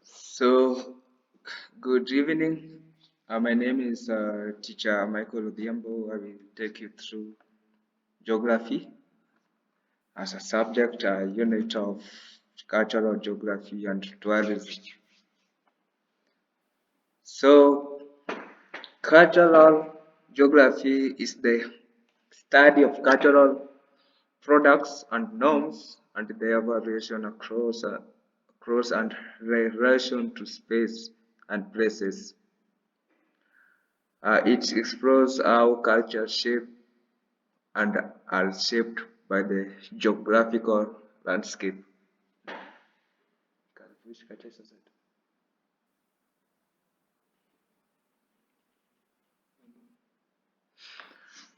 So, good evening. My name is Teacher Michael Odhiambo. I will take you through geography as a subject, a unit of cultural geography and tourism. So, cultural geography is the study of cultural products and norms and their variation across and relation to space and places. It explores how culture shape and are shaped by the geographical landscape.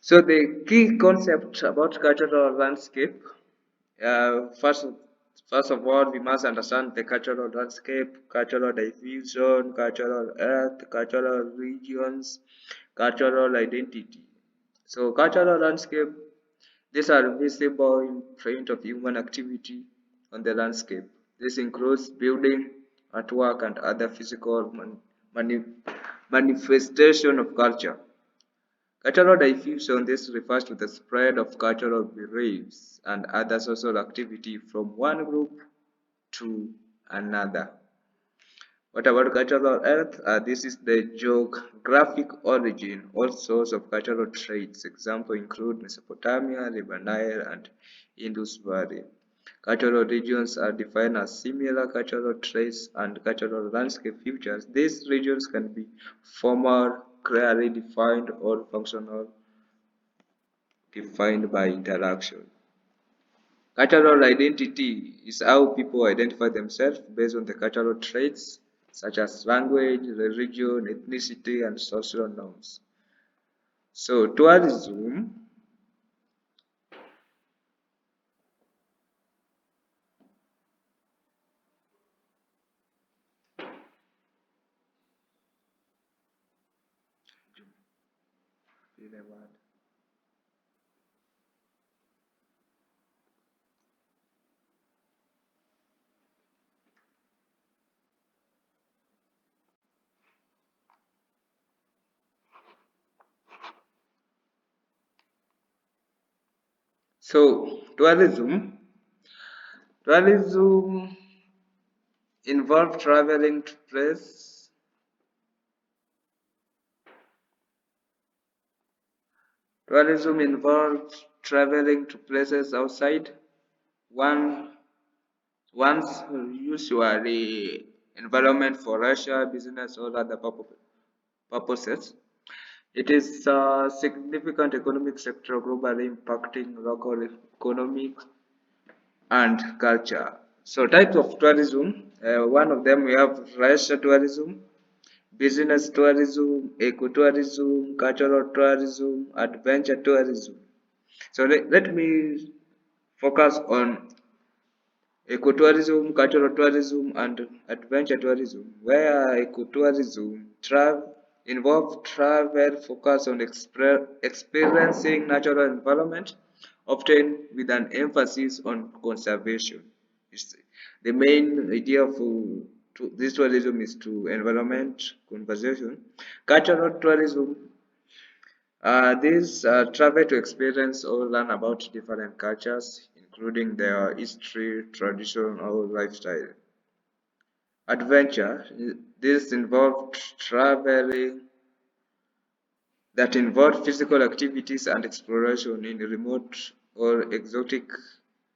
So the key concept about cultural landscape, uh, first, first of all, we must understand the cultural landscape, cultural diffusion, cultural earth, cultural regions, cultural identity. So cultural landscape, these are visible imprint of human activity on the landscape. This includes building, artwork, and other physical mani- manifestation of culture. Cultural diffusion, this refers to the spread of cultural beliefs and other social activity from one group to another. What about cultural earth? This is the geographic origin or source of cultural traits. Examples include Mesopotamia, River Nile, and Indus Valley. Cultural regions are defined as similar cultural traits and cultural landscape features. These regions can be formal, clearly defined, or functional, defined by interaction. Cultural identity is how people identify themselves based on the cultural traits such as language, religion, ethnicity, and social norms. So, tourism, so tourism involves traveling to place. Tourism involves traveling to places outside one one's usually environment for leisure, business, or other purposes. It is a significant economic sector globally impacting local economics and culture. So types of tourism, one of them we have leisure tourism, business tourism, ecotourism, cultural tourism, adventure tourism. So let me focus on ecotourism, cultural tourism, and adventure tourism, where ecotourism involve travel focused on experiencing natural environment, often with an emphasis on conservation. The main idea to this tourism is to environment conservation. Cultural tourism, these travel to experience or learn about different cultures, including their history, tradition, or lifestyle. Adventure, this involved traveling that involved physical activities and exploration in remote or exotic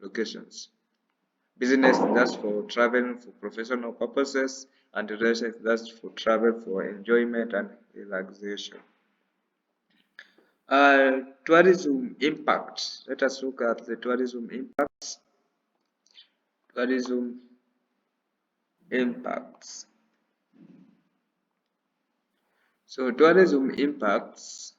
locations. Business, that's for traveling for professional purposes, and relations, that's for travel for enjoyment and relaxation. Tourism impact. Let us look at the tourism impacts. Tourism impacts. So tourism impacts.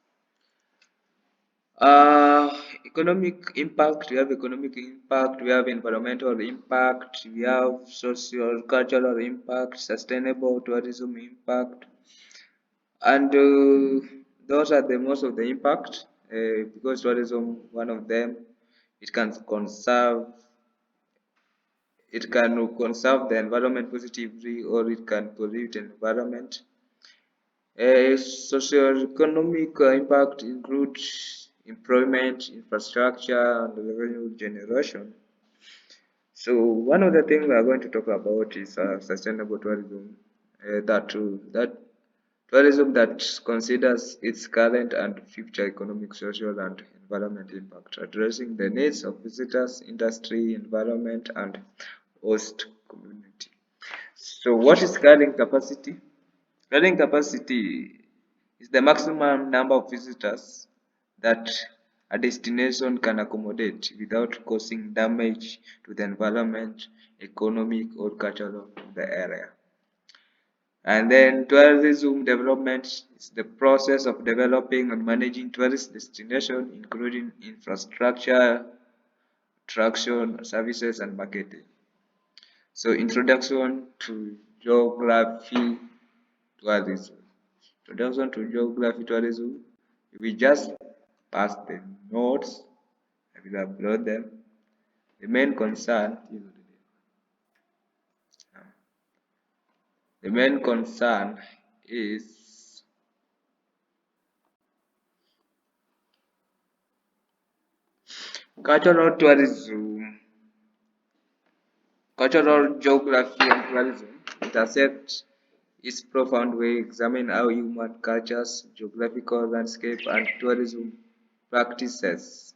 Economic impact. We have economic impact. We have environmental impact. We have social cultural impact. Sustainable tourism impact. And those are the most of the impact because tourism, one of them, it can conserve It can conserve the environment positively or it can pollute the environment. A socio-economic impact includes employment, infrastructure, and revenue generation. So one of the things we are going to talk about is sustainable tourism. That tourism that considers its current and future economic, social, and environmental impact, addressing the needs of visitors, industry, environment, and host community. So what is carrying capacity? Carrying capacity is the maximum number of visitors that a destination can accommodate without causing damage to the environment, economic, or cultural of the area. And then tourism development is the process of developing and managing tourist destinations, including infrastructure, attraction, services, and marketing. So introduction to geography tourism. Introduction to geography tourism. We just pass the notes. I will upload them. The main concern is cultural tourism. Cultural geography and tourism intersect its profound way, examine how human cultures, geographical landscape, and tourism practices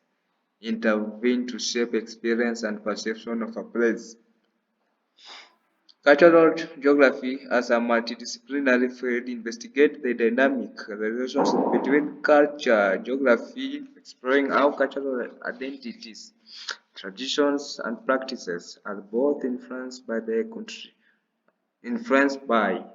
intervene to shape experience and perception of a place. Cultural geography, as a multidisciplinary field, investigates the dynamic relationship between culture, geography, exploring how cultural identities, traditions, and practices are both influenced by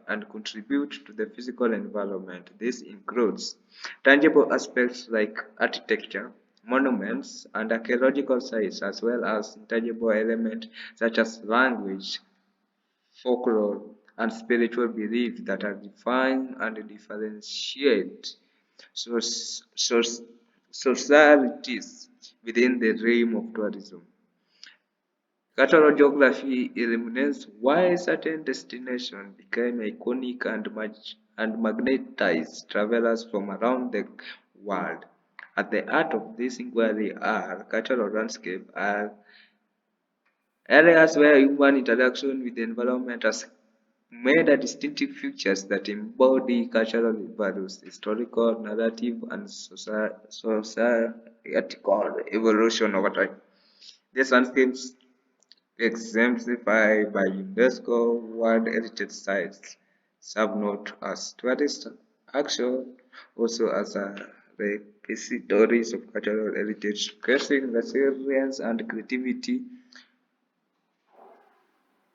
and contribute to the physical environment. This includes tangible aspects like architecture, monuments, and archaeological sites, as well as intangible elements such as language, folklore, and spiritual beliefs that are define and differentiate societies within the realm of tourism. Cultural geography illuminates why certain destinations became iconic and magnetized travelers from around the world. At the heart of this inquiry are cultural landscape are areas where human interaction with the environment has made a distinctive features that embody cultural values, historical narrative, and societal evolution over time. These landscapes exemplified by UNESCO World Heritage Sites, serve not as tourist action, also as a repositories of cultural heritage, showcasing resilience and creativity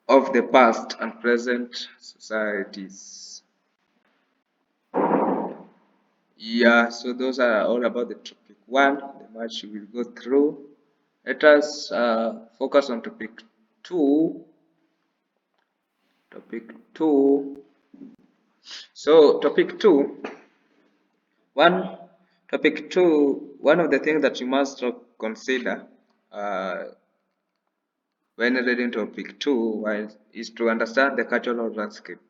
of the past and present societies. Yeah, so those are all about the topic one, the much we will go through. Let us focus on topic two. Topic two. So topic two, one one of the things that you must consider when reading topic two is to understand the cultural landscape,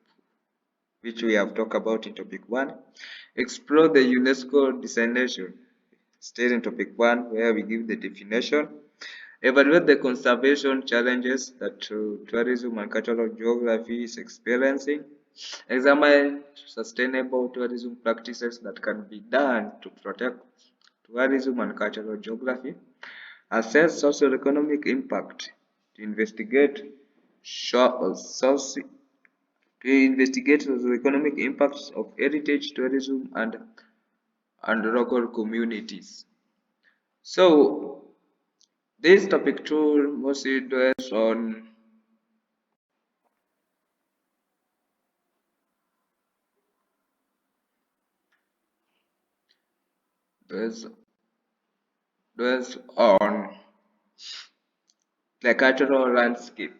which we have talked about in topic one. Explore the UNESCO designation, stayed in topic one, where we give the definition. Evaluate the conservation challenges that tourism and cultural geography is experiencing. Examine sustainable tourism practices that can be done to protect tourism and cultural geography. Assess socioeconomic impact to investigate socioeconomic impacts of heritage tourism and local communities. So this topic two mostly dwells on dwells, dwells on the cultural landscape.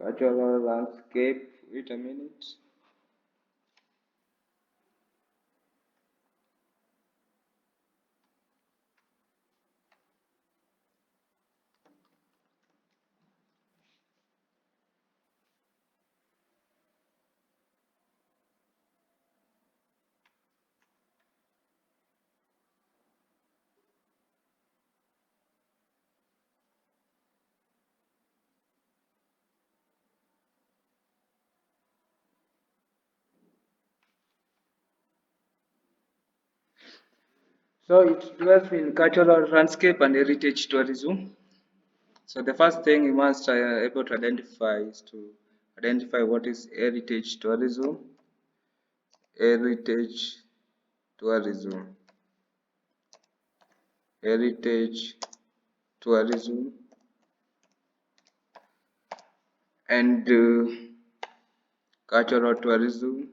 cultural landscape. Wait a minute. So it dwells in cultural landscape and heritage tourism. So the first thing you must able to identify is to identify what is heritage tourism. Heritage tourism. Heritage tourism and cultural tourism.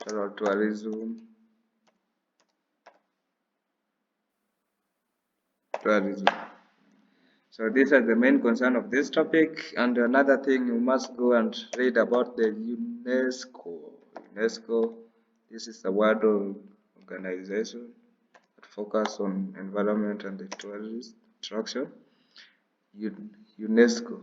Cultural tourism. Tourism. So these are the main concern of this topic. And another thing, you must go and read about the UNESCO. UNESCO, this is a world organization that focus on environment and the tourist attraction. UNESCO.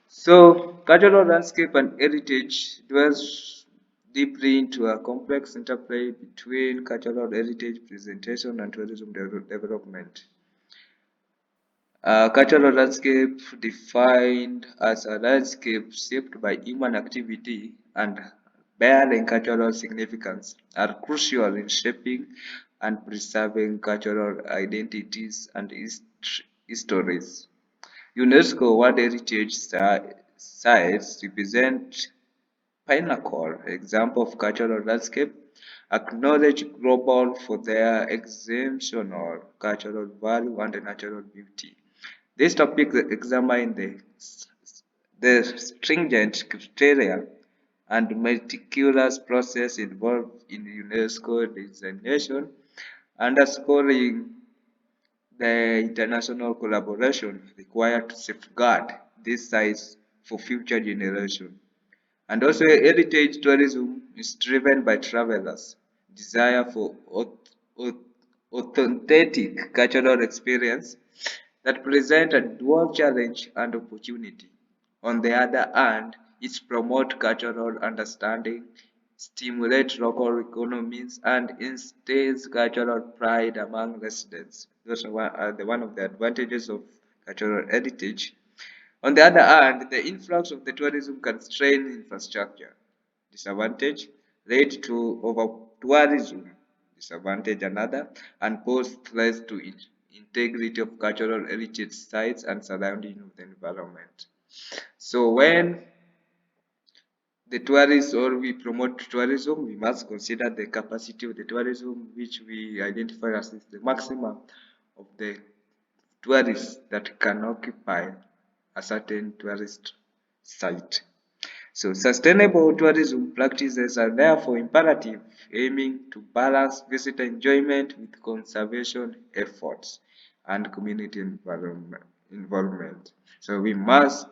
So cultural landscape and heritage dwells deeply into a complex interplay between cultural heritage presentation and tourism development. Cultural landscape defined as a landscape shaped by human activity and bearing cultural significance are crucial in shaping and preserving cultural identities and histories. UNESCO World Heritage Sites represent pinnacle example of cultural landscape, acknowledged global for their exceptional cultural value and natural beauty. These topics examine the stringent criteria and meticulous process involved in UNESCO designation, underscoring the international collaboration required to safeguard these sites for future generations. And also, heritage tourism is driven by travelers' desire for authentic cultural experience that present a dual challenge and opportunity. On the other hand, it promotes cultural understanding, stimulates local economies, and instills cultural pride among residents. Those are the one of the advantages of cultural heritage. On the other hand, the influx of the tourism can strain infrastructure. Disadvantage lead to over-tourism. Disadvantage another, and pose threats to integrity of cultural heritage sites and surrounding of the environment. So when the tourists or we promote tourism, we must consider the capacity of the tourism, which we identify as the maximum of the tourists that can occupy a certain tourist site. So sustainable tourism practices are therefore imperative, aiming to balance visitor enjoyment with conservation efforts and community involvement. So we must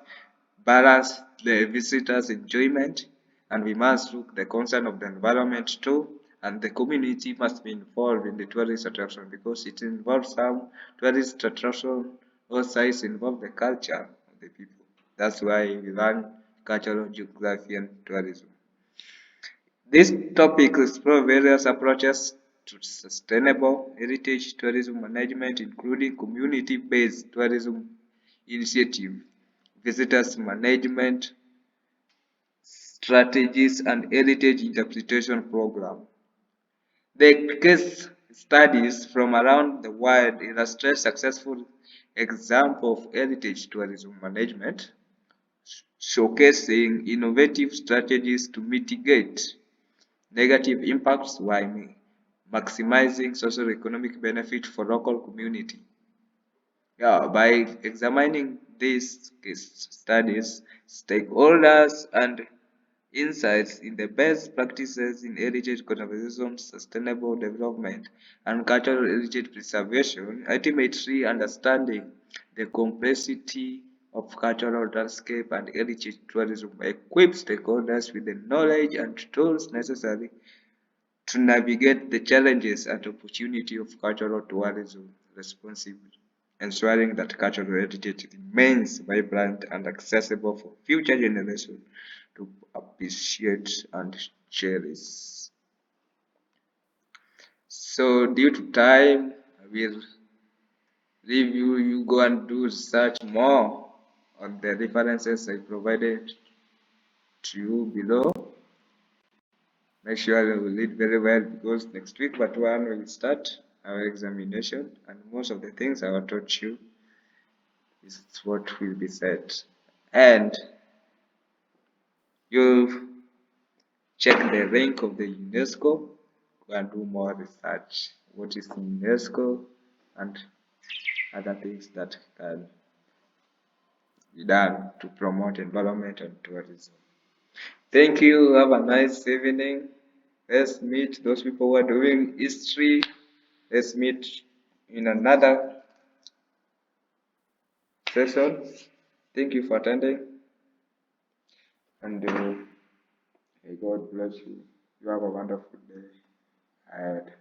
balance the visitors' enjoyment and we must look the concern of the environment too, and the community must be involved in the tourist attraction because it involves some tourist attraction or sites involve the culture of the people. That's why we learn cultural geography and tourism. This topic explores various approaches to sustainable heritage tourism management, including community-based tourism initiative, visitors management strategies, and heritage interpretation program. The case studies from around the world illustrate successful examples of heritage tourism management, showcasing innovative strategies to mitigate negative impacts while maximizing socio-economic benefit for local community. Yeah, by examining these case studies, stakeholders and insights in the best practices in heritage conservation, sustainable development, and cultural heritage preservation, ultimately understanding the complexity of cultural landscape and heritage tourism equip stakeholders with the knowledge and tools necessary to navigate the challenges and opportunity of cultural tourism responsibly, ensuring that cultural heritage remains vibrant and accessible for future generations to appreciate and cherish. So due to time, I will leave you go and do research more on the references I provided to you below. Make sure you read very well because next week but one will start our examination and most of the things I will taught you is what will be said. And you check the link of the UNESCO, go and do more research. What is UNESCO and other things that can be done to promote environment and tourism. Thank you. Have a nice evening. Let's meet those people who are doing history. Let's meet in another session. Thank you for attending and may God bless you. You have a wonderful day ahead.